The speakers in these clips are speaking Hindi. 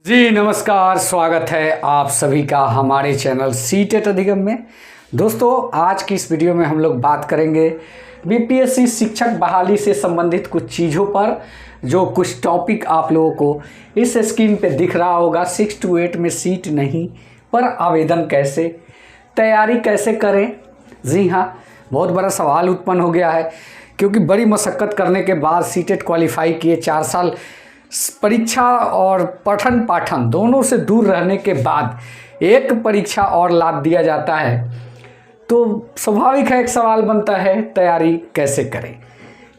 जी नमस्कार, स्वागत है आप सभी का हमारे चैनल सीटेट अधिगम में। दोस्तों, आज की इस वीडियो में हम लोग बात करेंगे बीपीएससी शिक्षक बहाली से संबंधित कुछ चीज़ों पर, जो कुछ टॉपिक आप लोगों को इस स्क्रीन पे दिख रहा होगा। 6 to 8 में सीट नहीं पर आवेदन कैसे, तैयारी कैसे करें। जी हाँ, बहुत बड़ा सवाल उत्पन्न हो गया है, क्योंकि बड़ी मशक्क़त करने के बाद सीटेट क्वालिफाई किए, 4 साल परीक्षा और पठन पाठन दोनों से दूर रहने के बाद एक परीक्षा और लाद दिया जाता है, तो स्वाभाविक है एक सवाल बनता है, तैयारी कैसे करें,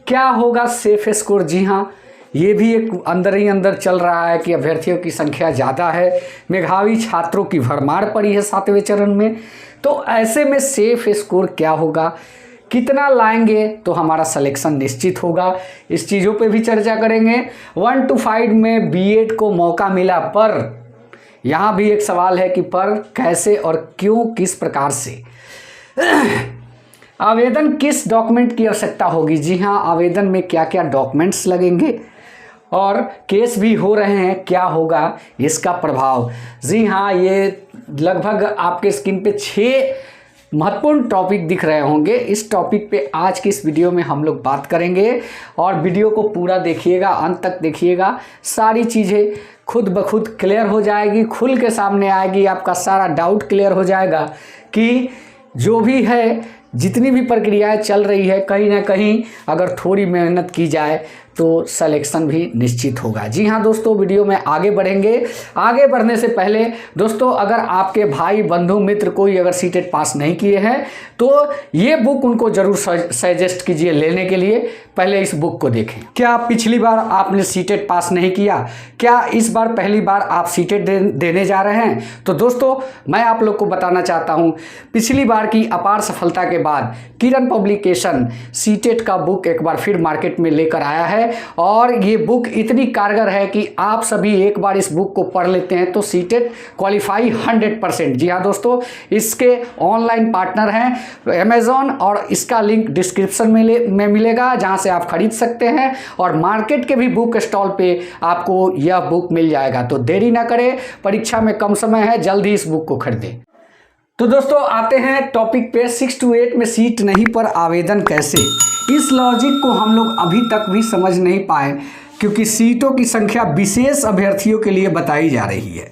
क्या होगा सेफ स्कोर। जी हाँ, ये भी एक अंदर ही अंदर चल रहा है कि अभ्यर्थियों की संख्या ज़्यादा है, मेधावी छात्रों की भरमार पड़ी है 7वें चरण में, तो ऐसे में सेफ स्कोर क्या होगा, कितना लाएंगे तो हमारा सिलेक्शन निश्चित होगा। इस चीज़ों पे भी चर्चा करेंगे। 1 to 5 में बीएड को मौका मिला, पर यहाँ भी एक सवाल है कि पर कैसे और क्यों, किस प्रकार से। आवेदन किस डॉक्यूमेंट की आवश्यकता होगी। जी हाँ, आवेदन में क्या क्या डॉक्यूमेंट्स लगेंगे और केस भी हो रहे हैं, क्या होगा इसका प्रभाव। जी हाँ, ये लगभग आपके स्क्रीन पे 6 महत्वपूर्ण टॉपिक दिख रहे होंगे। इस टॉपिक पे आज की इस वीडियो में हम लोग बात करेंगे, और वीडियो को पूरा देखिएगा, अंत तक देखिएगा। सारी चीज़ें खुद ब खुद क्लियर हो जाएगी, खुल के सामने आएगी, आपका सारा डाउट क्लियर हो जाएगा कि जो भी है, जितनी भी प्रक्रियाएं चल रही है, कहीं ना कहीं अगर थोड़ी मेहनत की जाए तो सिलेक्शन भी निश्चित होगा। जी हाँ दोस्तों, वीडियो में आगे बढ़ेंगे। आगे बढ़ने से पहले दोस्तों, अगर आपके भाई बंधु मित्र कोई अगर सीटेट पास नहीं किए हैं, तो ये बुक उनको जरूर सजेस्ट कीजिए लेने के लिए। पहले इस बुक को देखें। क्या पिछली बार आपने सीटेट पास नहीं किया, क्या इस बार पहली बार आप सीटेट देने जा रहे हैं, तो दोस्तों मैं आप लोग को बताना चाहता हूँ, पिछली बार की अपार सफलता के बाद किरण पब्लिकेशन सीटेट का बुक एक बार फिर मार्केट में लेकर आया है, और ये बुक इतनी कारगर है कि आप सभी एक बार इस बुक को पढ़ लेते हैं तो सीटेट क्वालिफाई 100%। जी हाँ दोस्तों, इसके ऑनलाइन पार्टनर हैं अमेजॉन, और इसका लिंक डिस्क्रिप्शन में मिलेगा, जहां से आप खरीद सकते हैं, और मार्केट के भी बुक स्टॉल पे आपको यह बुक मिल जाएगा। तो देरी ना करें, परीक्षा में कम समय है, जल्दी इस बुक को खरीदें। तो दोस्तों आते हैं टॉपिक पे। 6 to 8 में सीट नहीं पर आवेदन कैसे। इस लॉजिक को हम लोग अभी तक भी समझ नहीं पाए, क्योंकि सीटों की संख्या विशेष अभ्यर्थियों के लिए बताई जा रही है,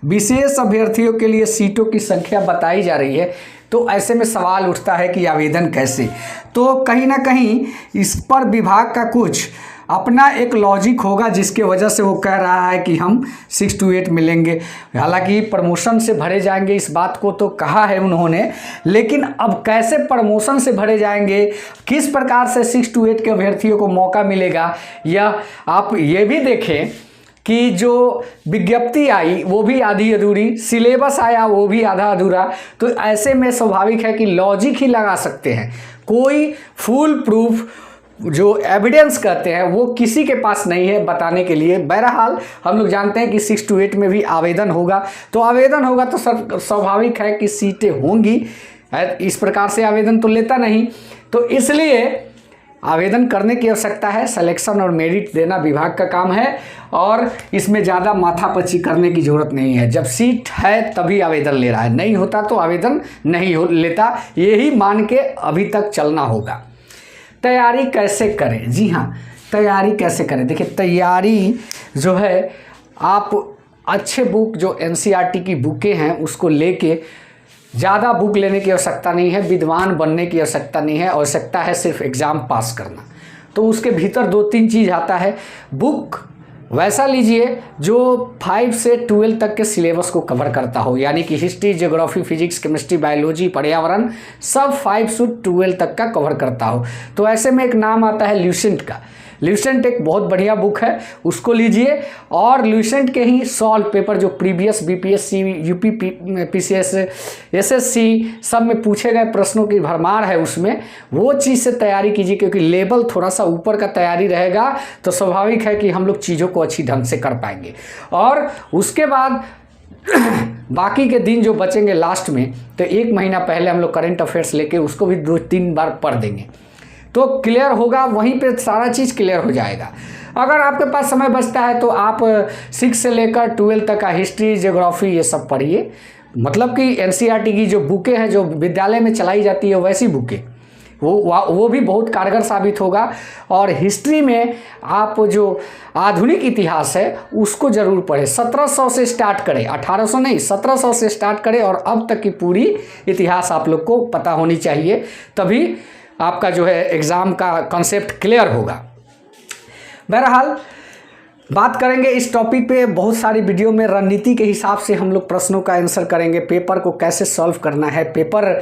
विशेष अभ्यर्थियों के लिए सीटों की संख्या बताई जा रही है। तो ऐसे में सवाल उठता है कि आवेदन कैसे। तो कहीं ना कहीं इस पर विभाग का कुछ अपना एक लॉजिक होगा, जिसके वजह से वो कह रहा है कि हम 6 to 8 मिलेंगे। हालांकि प्रमोशन से भरे जाएंगे, इस बात को तो कहा है उन्होंने, लेकिन अब कैसे प्रमोशन से भरे जाएंगे, किस प्रकार से 6 to 8 के अभ्यर्थियों को मौका मिलेगा, या आप ये भी देखें कि जो विज्ञप्ति आई वो भी आधी अधूरी, सिलेबस आया वो भी आधा अधूरा। तो ऐसे में स्वाभाविक है कि लॉजिक ही लगा सकते हैं, कोई फुल प्रूफ जो एविडेंस कहते हैं वो किसी के पास नहीं है बताने के लिए। बहरहाल हम लोग जानते हैं कि 6 to 8 में भी आवेदन होगा, तो आवेदन होगा तो स्वाभाविक है कि सीटें होंगी। इस प्रकार से आवेदन तो लेता नहीं, तो इसलिए आवेदन करने की आवश्यकता है। सिलेक्शन और मेरिट देना विभाग का काम है, और इसमें ज़्यादा माथापच्ची करने की ज़रूरत नहीं है। जब सीट है तभी आवेदन ले रहा है, नहीं होता तो आवेदन नहीं लेता, यही मान के अभी तक चलना होगा। तैयारी कैसे करें। जी हाँ, तैयारी कैसे करें। देखिए, तैयारी जो है, आप अच्छे बुक जो एनसीईआरटी की बुकें हैं उसको लेके, ज़्यादा बुक लेने की आवश्यकता नहीं है, विद्वान बनने की आवश्यकता नहीं है, आवश्यकता है सिर्फ एग्ज़ाम पास करना। तो उसके भीतर 2-3 चीज़ आता है। बुक वैसा लीजिए जो 5 से 12 तक के सिलेबस को कवर करता हो, यानी कि history, geography, physics, chemistry, biology, पर्यावरण, सब 5 से 12 तक का कवर करता हो। तो ऐसे में एक नाम आता है ल्यूसेंट का। ल्यूसेंट एक बहुत बढ़िया बुक है, उसको लीजिए, और ल्यूसेंट के ही सॉल्व पेपर जो previous BPSC, UP PCS, SSC सब में पूछे गए प्रश्नों की भरमार है उसमें, वो चीज़ से तैयारी कीजिए, क्योंकि लेवल थोड़ा सा ऊपर का तैयारी रहेगा तो स्वाभाविक है कि हम लोग चीज़ों को अच्छी ढंग से कर पाएंगे। और उसके बाद बाकी के दिन जो बचेंगे लास्ट में, तो 1 महीना पहले हम लोग करेंट अफेयर्स लेके उसको भी 2-3 बार पढ़ देंगे, तो क्लियर होगा, वहीं पे सारा चीज़ क्लियर हो जाएगा। अगर आपके पास समय बचता है तो आप 6 से लेकर 12 तक का हिस्ट्री, ज्योग्राफी ये सब पढ़िए। मतलब कि एनसीईआरटी की जो बुकें हैं जो विद्यालय में चलाई जाती है वैसी बुकें, वो भी बहुत कारगर साबित होगा। और हिस्ट्री में आप जो आधुनिक इतिहास है उसको ज़रूर पढ़ें। 1700 से स्टार्ट करें, 1800 नहीं, 1700 से स्टार्ट करें और अब तक की पूरी इतिहास आप लोग को पता होनी चाहिए, तभी आपका जो है एग्ज़ाम का कॉन्सेप्ट क्लियर होगा। बहरहाल बात करेंगे इस टॉपिक पे बहुत सारी वीडियो में। रणनीति के हिसाब से हम लोग प्रश्नों का आंसर करेंगे, पेपर को कैसे सॉल्व करना है, पेपर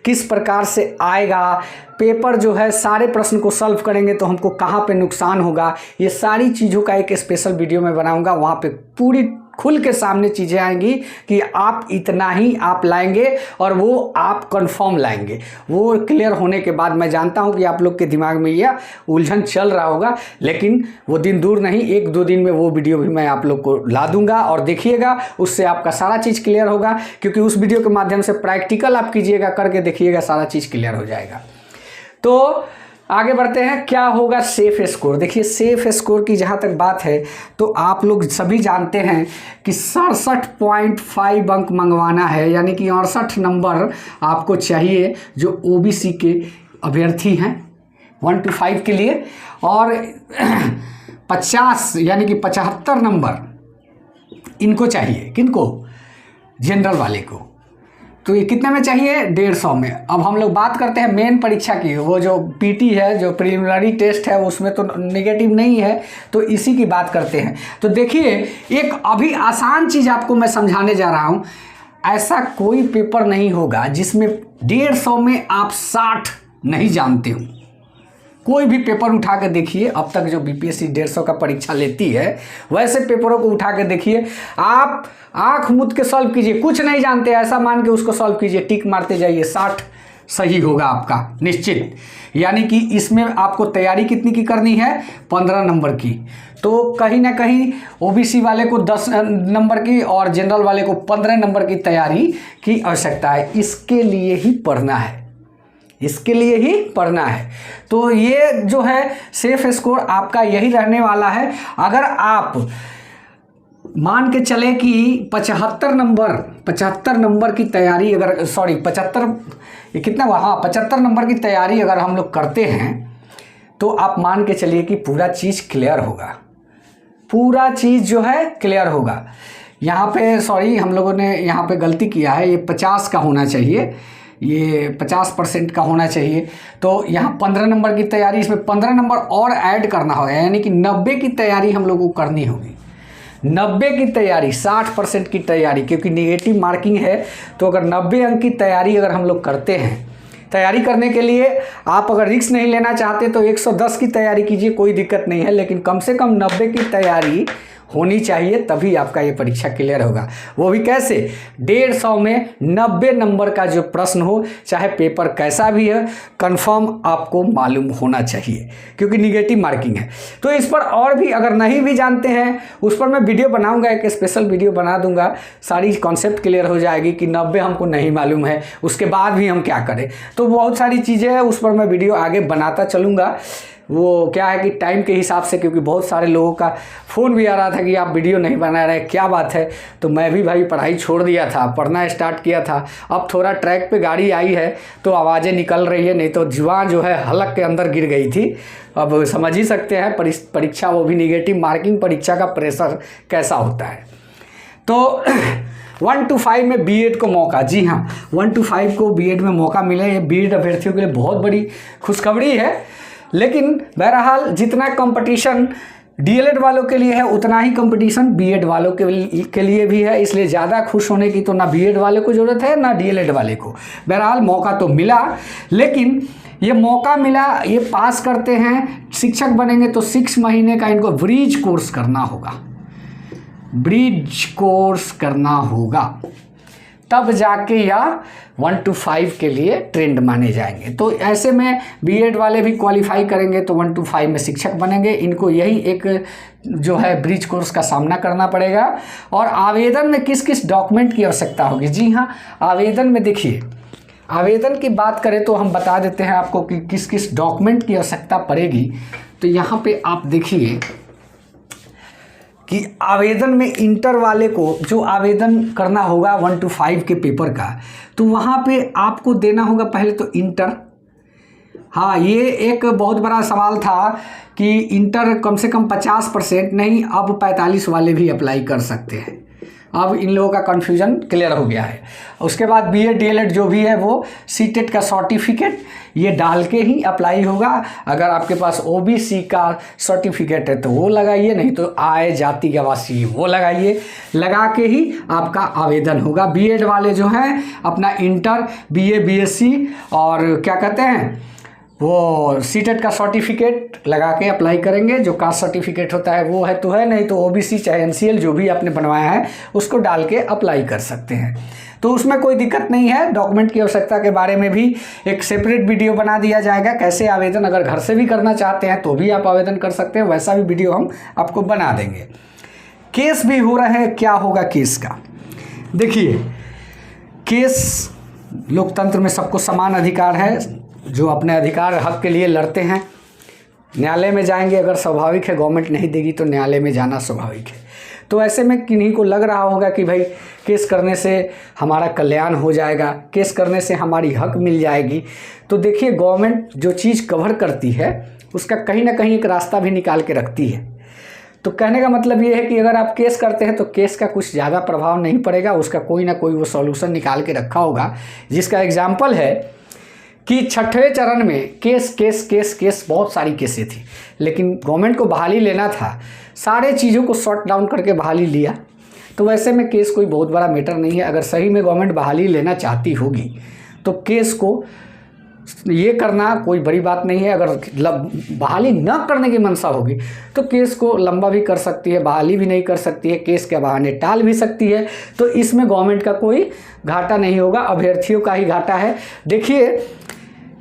किस प्रकार से आएगा, पेपर जो है सारे प्रश्न को सॉल्व करेंगे तो हमको कहाँ पे नुकसान होगा, ये सारी चीज़ों का एक स्पेशल वीडियो मैं बनाऊंगा। वहाँ पे पूरी खुल के सामने चीज़ें आएंगी कि आप इतना ही आप लाएंगे और वो आप कंफर्म लाएंगे। वो क्लियर होने के बाद मैं जानता हूँ कि आप लोग के दिमाग में यह उलझन चल रहा होगा, लेकिन वो दिन दूर नहीं, 1-2 दिन में वो वीडियो भी मैं आप लोग को ला दूंगा और देखिएगा, उससे आपका सारा चीज़ क्लियर होगा। क्योंकि उस वीडियो के माध्यम से प्रैक्टिकल आप कीजिएगा, करके देखिएगा, सारा चीज़ क्लियर हो जाएगा। तो आगे बढ़ते हैं, क्या होगा सेफ स्कोर। देखिए सेफ स्कोर की जहाँ तक बात है तो आप लोग सभी जानते हैं कि 67.5 अंक मंगवाना है, यानी कि 68 नंबर आपको चाहिए जो ओबीसी के अभ्यर्थी हैं 1 to 5 के लिए, और 50 यानी कि 75 नंबर इनको चाहिए। किनको? जनरल वाले को। तो ये कितने में चाहिए? 150 में। अब हम लोग बात करते हैं मेन परीक्षा की, वो जो पीटी है, जो प्रीलिमिनरी टेस्ट है, उसमें तो नेगेटिव नहीं है, तो इसी की बात करते हैं। तो देखिए एक अभी आसान चीज़ आपको मैं समझाने जा रहा हूँ। ऐसा कोई पेपर नहीं होगा जिसमें 150 में आप 60 नहीं जानते हो। कोई भी पेपर उठा के देखिए, अब तक जो बीपीएससी 150 का परीक्षा लेती है वैसे पेपरों को उठा के देखिए, आप आंख मूंद के सॉल्व कीजिए, कुछ नहीं जानते ऐसा मान के उसको सॉल्व कीजिए, टिक मारते जाइए, 60 सही होगा आपका निश्चित। यानी कि इसमें आपको तैयारी कितनी की करनी है? 15 नंबर की। तो कहीं ना कहीं ओबीसी वाले को 10 नंबर की और जनरल वाले को 15 नंबर की तैयारी की आवश्यकता है। इसके लिए ही पढ़ना है, इसके लिए ही पढ़ना है। तो ये जो है सेफ स्कोर आपका यही रहने वाला है। अगर आप मान के चले कि 75 नंबर की तैयारी अगर 75 नंबर की तैयारी अगर हम लोग करते हैं तो आप मान के चलिए कि पूरा चीज़ क्लियर होगा, पूरा चीज़ जो है क्लियर होगा। यहाँ पे हम लोगों ने यहाँ पे गलती किया है, ये 50 का होना चाहिए, ये 50% का होना चाहिए। तो यहाँ 15 नंबर की तैयारी, इसमें 15 नंबर और ऐड करना होगा, यानी कि 90 की तैयारी हम लोगों को करनी होगी। 90 की तैयारी, 60% की तैयारी, क्योंकि नेगेटिव मार्किंग है। तो अगर 90 अंक की तैयारी अगर हम लोग करते हैं, तैयारी करने के लिए आप अगर रिस्क नहीं लेना चाहते तो 110 की तैयारी कीजिए, कोई दिक्कत नहीं है, लेकिन कम से कम 90 की तैयारी होनी चाहिए, तभी आपका ये परीक्षा क्लियर होगा। वो भी कैसे? 150 में 90 नंबर का जो प्रश्न हो, चाहे पेपर कैसा भी है, कंफर्म आपको मालूम होना चाहिए, क्योंकि निगेटिव मार्किंग है। तो इस पर और भी अगर नहीं भी जानते हैं, उस पर मैं वीडियो बनाऊंगा, एक स्पेशल वीडियो बना दूंगा, सारी कॉन्सेप्ट क्लियर हो जाएगी कि 90 हमको नहीं मालूम है, उसके बाद भी हम क्या करें। तो बहुत सारी चीज़ें हैं, उस पर मैं वीडियो आगे बनाता चलूँगा। वो क्या है कि टाइम के हिसाब से, क्योंकि बहुत सारे लोगों का फ़ोन भी आ रहा था कि आप वीडियो नहीं बना रहे, क्या बात है। तो मैं भी भाई पढ़ाई छोड़ दिया था, पढ़ना स्टार्ट किया था। अब थोड़ा ट्रैक पे गाड़ी आई है तो आवाज़ें निकल रही है, नहीं तो जुबान जो है हलक के अंदर गिर गई थी। अब समझ ही सकते हैं परीक्षा, वो भी निगेटिव मार्किंग परीक्षा का प्रेशर कैसा होता है। तो 1 to 5 में बीएड को मौका, जी हाँ 1 to 5 को बीएड में मौका मिले, ये बीएड अभ्यर्थियों के लिए बहुत बड़ी खुशखबरी है। लेकिन बहरहाल जितना कंपटीशन डीएलएड वालों के लिए है उतना ही कंपटीशन बीएड वालों के लिए भी है, इसलिए ज़्यादा खुश होने की तो ना बीएड वाले को ज़रूरत है ना डीएलएड वाले को। बहरहाल मौका तो मिला, लेकिन ये मौका मिला, ये पास करते हैं, शिक्षक बनेंगे तो 6 महीने का इनको ब्रिज कोर्स करना होगा, ब्रिज कोर्स करना होगा, तब जाके या 1 to 5 के लिए ट्रेंड माने जाएंगे। तो ऐसे में बीएड वाले भी क्वालिफाई करेंगे तो 1 to 5 में शिक्षक बनेंगे। इनको यही एक जो है ब्रिज कोर्स का सामना करना पड़ेगा। और आवेदन में किस किस डॉक्यूमेंट की आवश्यकता होगी? जी हाँ, आवेदन में देखिए, आवेदन की बात करें तो हम बता देते हैं आपको कि किस किस डॉक्यूमेंट की आवश्यकता पड़ेगी। तो यहाँ पे आप देखिए, कि आवेदन में इंटर वाले को जो आवेदन करना होगा 1 to 5 के पेपर का, तो वहाँ पे आपको देना होगा पहले तो इंटर। हाँ, ये एक बहुत बड़ा सवाल था कि इंटर कम से कम 50% नहीं, अब 45 वाले भी अप्लाई कर सकते हैं। अब इन लोगों का कन्फ्यूजन क्लियर हो गया है। उसके बाद बीए डीएलएड जो भी है वो सीटेट का सर्टिफिकेट ये डाल के ही अप्लाई होगा। अगर आपके पास ओबीसी का सर्टिफिकेट है तो वो लगाइए, नहीं तो आय जाति गवासी वो लगाइए, लगा के ही आपका आवेदन होगा। बीएड वाले जो हैं अपना इंटर, बीए, बीएससी और क्या कहते हैं वो सीटेट का सर्टिफिकेट लगा के अप्लाई करेंगे। जो कास्ट सर्टिफिकेट होता है वो है तो है, नहीं तो ओबीसी चाहे एनसीएल जो भी आपने बनवाया है उसको डाल के अप्लाई कर सकते हैं। तो उसमें कोई दिक्कत नहीं है। डॉक्यूमेंट की आवश्यकता के बारे में भी एक सेपरेट वीडियो बना दिया जाएगा, कैसे आवेदन अगर घर से भी करना चाहते हैं तो भी आप आवेदन कर सकते हैं, वैसा भी वीडियो हम आपको बना देंगे। केस भी हो रहे हैं, क्या होगा केस का? देखिए, केस लोकतंत्र में सबको समान अधिकार है। जो अपने अधिकार हक के लिए लड़ते हैं न्यायालय में जाएंगे, अगर स्वाभाविक है, गवर्नमेंट नहीं देगी तो न्यायालय में जाना स्वाभाविक है। तो ऐसे में किन्हीं को लग रहा होगा कि भाई केस करने से हमारा कल्याण हो जाएगा, केस करने से हमारी हक मिल जाएगी। तो देखिए, गवर्नमेंट जो चीज़ कवर करती है उसका कहीं ना कहीं एक रास्ता भी निकाल के रखती है। तो कहने का मतलब ये है कि अगर आप केस करते हैं तो केस का कुछ ज़्यादा प्रभाव नहीं पड़ेगा, उसका कोई ना कोई वो सॉल्यूशन निकाल के रखा होगा। जिसका एग्जाम्पल है कि 6वें चरण में केस बहुत सारी केसें थी, लेकिन गवर्नमेंट को बहाली लेना था, सारे चीज़ों को शॉर्ट डाउन करके बहाली लिया। तो वैसे में केस कोई बहुत बड़ा मैटर नहीं है। अगर सही में गवर्नमेंट बहाली लेना चाहती होगी तो केस को ये करना कोई बड़ी बात नहीं है। अगर बहाली न करने की मंशा होगी तो केस को लंबा भी कर सकती है, बहाली भी नहीं कर सकती है, केस के बहाने टाल भी सकती है। तो इसमें गवर्नमेंट का कोई घाटा नहीं होगा, अभ्यर्थियों का ही घाटा है। देखिए,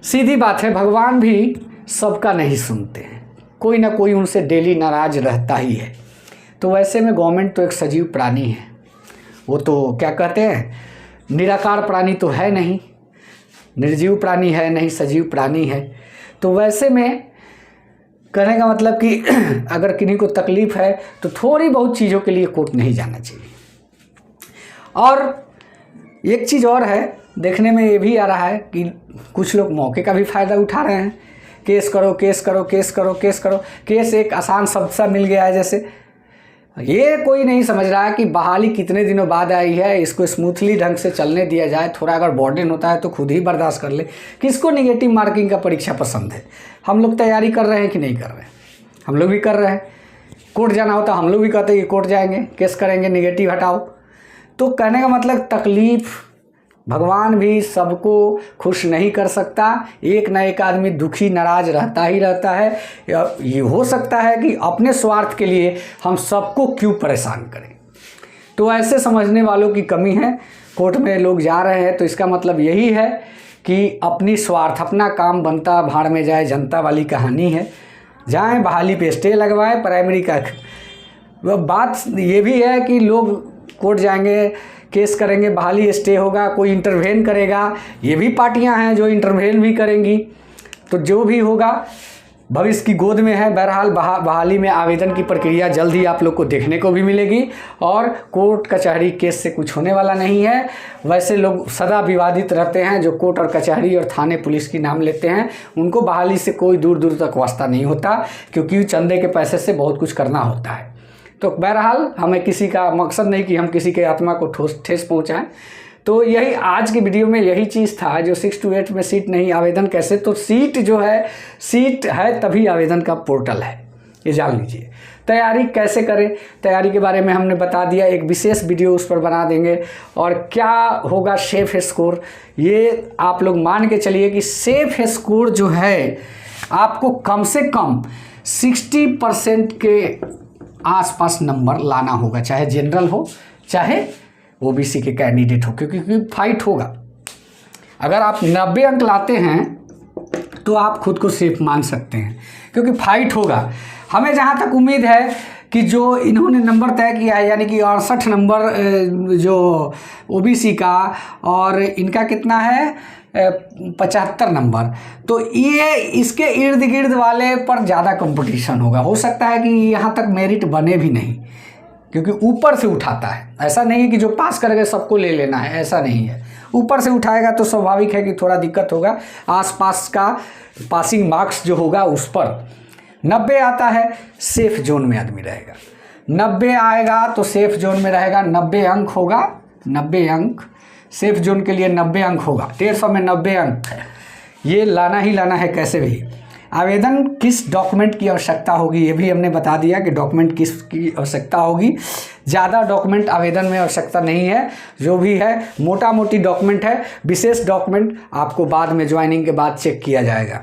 सीधी बात है, भगवान भी सबका नहीं सुनते हैं, कोई ना कोई उनसे डेली नाराज रहता ही है। तो वैसे में गवर्नमेंट तो एक सजीव प्राणी है, वो तो क्या कहते हैं, निराकार प्राणी तो है नहीं, निर्जीव प्राणी है नहीं, सजीव प्राणी है। तो वैसे में कहने का मतलब कि अगर किन्हीं को तकलीफ है तो थोड़ी बहुत चीज़ों के लिए कोर्ट नहीं जाना चाहिए। और एक चीज़ और है, देखने में ये भी आ रहा है कि कुछ लोग मौके का भी फ़ायदा उठा रहे हैं। केस करो, केस करो, केस करो, केस करो। केस एक आसान शब्द सा मिल गया है। जैसे ये कोई नहीं समझ रहा है कि बहाली कितने दिनों बाद आई है, इसको स्मूथली ढंग से चलने दिया जाए। थोड़ा अगर बर्डन होता है तो खुद ही बर्दाश्त कर ले। किसको नेगेटिव मार्किंग का परीक्षा पसंद है? हम लोग तैयारी कर रहे हैं कि नहीं कर रहे हैं? हम लोग भी कर रहे हैं। कोर्ट जाना होता हम लोग भी कहते हैं कि कोर्ट जाएंगे, केस करेंगे, नेगेटिव हटाओ। तो कहने का मतलब तकलीफ़, भगवान भी सबको खुश नहीं कर सकता। एक ना एक आदमी दुखी नाराज रहता ही रहता है। ये हो सकता है कि अपने स्वार्थ के लिए हम सबको क्यों परेशान करें। तो ऐसे समझने वालों की कमी है। कोर्ट में लोग जा रहे हैं तो इसका मतलब यही है कि अपनी स्वार्थ, अपना काम बनता भाड़ में जाए जनता वाली कहानी है। जाएं, बहाली पे स्टे लगवाएं, प्राइमरी का। बात ये भी है कि लोग कोर्ट जाएंगे, केस करेंगे, बहाली स्टे होगा, कोई इंटरवेन करेगा। ये भी पार्टियां हैं जो इंटरवेन भी करेंगी। तो जो भी होगा भविष्य की गोद में है। बहरहाल बहाली में आवेदन की प्रक्रिया जल्द ही आप लोग को देखने को भी मिलेगी और कोर्ट कचहरी केस से कुछ होने वाला नहीं है। वैसे लोग सदा विवादित रहते हैं, जो कोर्ट और कचहरी और थाने पुलिस की नाम लेते हैं, उनको बहाली से कोई दूर दूर तक वास्ता नहीं होता, क्योंकि चंदे के पैसे से बहुत कुछ करना होता है। तो बहरहाल हमें किसी का मकसद नहीं कि हम किसी के आत्मा को ठेस पहुंचाएं। तो यही आज की वीडियो में यही चीज़ था। जो 6 to 8 में सीट नहीं, आवेदन कैसे? तो सीट जो है, सीट है तभी आवेदन का पोर्टल है, ये जान लीजिए। तैयारी कैसे करें, तैयारी के बारे में हमने बता दिया, एक विशेष वीडियो उस पर बना देंगे। और क्या होगा सेफ स्कोर, ये आप लोग मान के चलिए कि सेफ स्कोर जो है आपको कम से कम 60% के आसपास नंबर लाना होगा, चाहे जनरल हो चाहे ओबीसी के कैंडिडेट हो, क्योंकि फाइट होगा। अगर आप 90 अंक लाते हैं तो आप खुद को सेफ मान सकते हैं, क्योंकि फाइट होगा। हमें जहाँ तक उम्मीद है कि जो इन्होंने नंबर तय किया है, यानी कि 68 नंबर जो ओबीसी का, और इनका कितना है 75 नंबर, तो ये इसके इर्द गिर्द वाले पर ज़्यादा कंपटीशन होगा। हो सकता है कि यहाँ तक मेरिट बने भी नहीं, क्योंकि ऊपर से उठाता है। ऐसा नहीं है कि जो पास करेगा सबको ले लेना है, ऐसा नहीं है। ऊपर से उठाएगा तो स्वाभाविक है कि थोड़ा दिक्कत होगा, आसपास का पासिंग मार्क्स जो होगा उस पर। 90 आता है, सेफ जोन में आदमी रहेगा। 90 आएगा तो सेफ जोन में रहेगा। 90 अंक होगा, 90 अंक सेफ जोन के लिए 90 अंक होगा। 150 में 90 अंक है, ये लाना ही लाना है कैसे भी। आवेदन किस डॉक्यूमेंट की आवश्यकता होगी ये भी हमने बता दिया कि डॉक्यूमेंट किस की आवश्यकता होगी। ज़्यादा डॉक्यूमेंट आवेदन में आवश्यकता नहीं है, जो भी है मोटा मोटी डॉक्यूमेंट है। विशेष डॉक्यूमेंट आपको बाद में ज्वाइनिंग के बाद चेक किया जाएगा।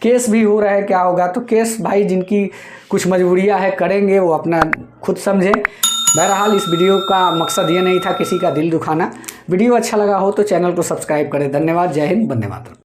केस भी हो रहा है, क्या होगा तो केस भाई जिनकी कुछ मजबूरियां है करेंगे, वो अपना खुद समझें। बहरहाल इस वीडियो का मकसद ये नहीं था किसी का दिल दुखाना। वीडियो अच्छा लगा हो तो चैनल को सब्सक्राइब करें। धन्यवाद। जय हिंद, वंदे मातरम।